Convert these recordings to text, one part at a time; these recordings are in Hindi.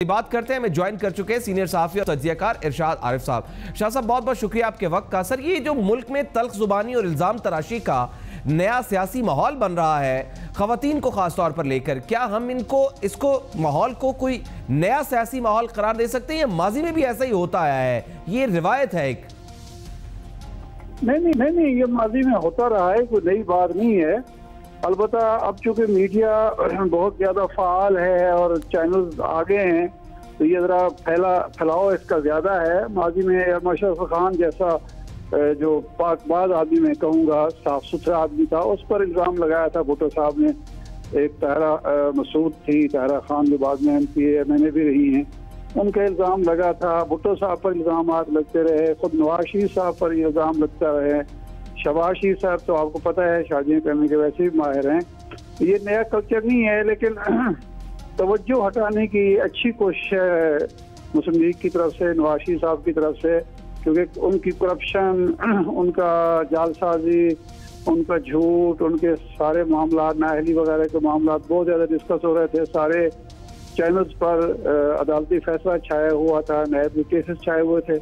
बात करते हैं, हमें ज्वाइन कर चुके हैं सीनियर सहाफी और तज्जियाकार इरशाद आरिफ साहब। शाह साहब, बहुत बहुत शुक्रिया आपके वक्त का। सर, ये जो मुल्क में तल्ख जुबानी और इल्ज़ाम तराशी का नया सियासी माहौल बन रहा है ख़वातीन को खास तौर पर लेकर, क्या हम इसको माहौल को कोई नया सियासी माहौल करार दे सकते हैं या माजी में भी ऐसा ही होता आया है? ये रिवायत है एक। नहीं, ये माजी में होता रहा है, कोई नई बात नहीं है। अलबत्ता अब चूंकि मीडिया बहुत ज़्यादा फ़ाल है और चैनल्स आगे हैं, तो ये ज़रा फैलाव इसका ज़्यादा है। माजी में अशरफ खान जैसा जो पाकबाज आदमी मैं कहूँगा, साफ सुथरा आदमी था, उस पर इल्ज़ाम लगाया था भुट्टो साहब ने। एक ताहरा मसूद थी, ताहरा खान जो बाद में MPA भी रही हैं, उनका इल्ज़ाम लगा था। भुट्टो साहब पर इल्ज़ाम लगते रहे, खुद नवाज शरीफ साहब पर इल्ज़ाम लगता रहे। शहबाज शरीफ साहब तो आपको पता है शादियाँ करने के वैसे भी माहिर हैं। ये नया कल्चर नहीं है, लेकिन तवज्जो हटाने की अच्छी कोशिश है मुस्लिम लीग की तरफ से, नवाज शरीफ साहब की तरफ से, क्योंकि उनकी करप्शन, उनका जालसाजी, उनका झूठ, उनके सारे मामला, नाअहली वगैरह के मामला बहुत ज़्यादा डिस्कस हो रहे थे। सारे चैनल्स पर अदालती फैसला छाया हुआ था, नए केसेस छाए हुए थे।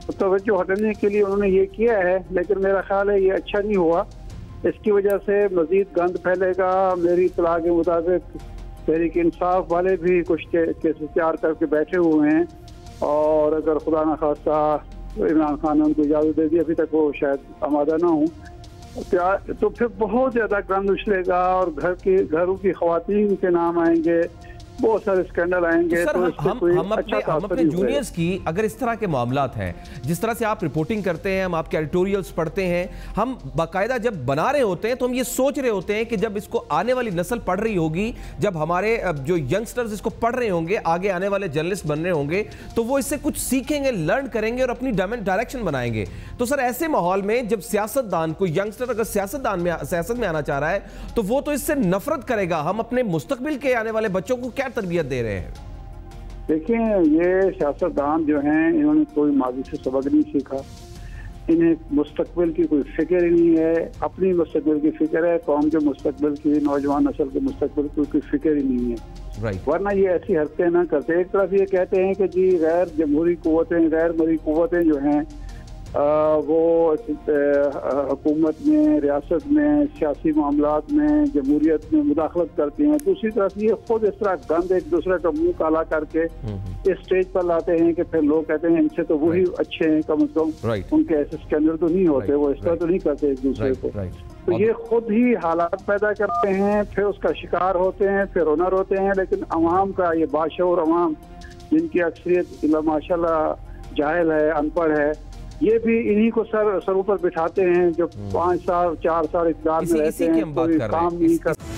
तो तवज्जो हटाने के लिए उन्होंने ये किया है, लेकिन मेरा ख्याल है ये अच्छा नहीं हुआ। इसकी वजह से मज़ीद गंद फैलेगा। मेरी इत्तला के मुताबिक तहरीक इंसाफ वाले भी कुछ केसेस तैयार करके बैठे हुए हैं, और अगर खुदा न खास्ता इमरान खान ने उनको इजाज़त दे दी, अभी तक वो शायद आमादा ना हो, तो फिर बहुत ज़्यादा गंद उछलेगा और घरों की ख़वातीन के नाम आएंगे, बहुत सारे स्कैंडल आएंगे। सर, तो हम अपने जूनियर्स की अगर इस तरह के मामलात हैं, जिस तरह से आप रिपोर्टिंग करते हैं, हम आपके एडिटोरियल्स पढ़ते हैं, हम बाकायदा जब बना रहे होते हैं तो हम ये सोच रहे होते हैं कि जब इसको आने वाली नस्ल पढ़ रही होगी, जब हमारे जो यंगस्टर्स इसको पढ़ रहे होंगे, आगे आने वाले जर्नलिस्ट बन रहे होंगे, तो वो इससे कुछ सीखेंगे, लर्न करेंगे और अपनी डायरेक्शन बनाएंगे। तो सर, ऐसे माहौल में जब सियासतदान, कोई यंगस्टर अगर सियासत में आना चाह रहा है, तो वो तो इससे नफरत करेगा। हम अपने मुस्तकबिल के आने वाले बच्चों को क्या तरबियत दे रहे हैं? देखिए, ये सियासतदान जो हैं, इन्होंने कोई माजी से सबक नहीं सीखा। इन्हें मुस्तकबिल की कोई फिक्र ही नहीं है। अपनी मुस्तकबिल की फिक्र है, कौम के मुस्तकबिल की, नौजवान नस्ल के मुस्तकबिल की कोई फिक्र ही नहीं है। वरना ये ऐसी हरकतें ना करते। एक तरफ ये कहते हैं कि जी गैर जमहूरी कुव्वतें, गैर मरी कुव्वतें जो हैं वो हुकूमत में, रियासत में, सियासी मामलात में, जमहूरियत में मुदाखलत करती हैं। दूसरी तरफ ये खुद इस तरह गंद एक दूसरे का मुंह काला करके इस स्टेज पर लाते हैं कि फिर लोग कहते हैं इनसे तो वही अच्छे हैं, कम से कम उनके ऐसे स्कैंडल तो नहीं होते, वो इस तरह तो नहीं करते एक दूसरे को। तो ये खुद ही हालात पैदा करते हैं, फिर उसका शिकार होते हैं, फिर ओनर होते हैं। लेकिन अवाम का, ये बाशऊर अवाम जिनकी अक्सरियत जाहिल है, अनपढ़ है, ये भी इन्हीं को सर ऊपर बिठाते हैं, जो 5 साल 4 साल इक़्तिदार में रहते हैं, कोई काम नहीं करते।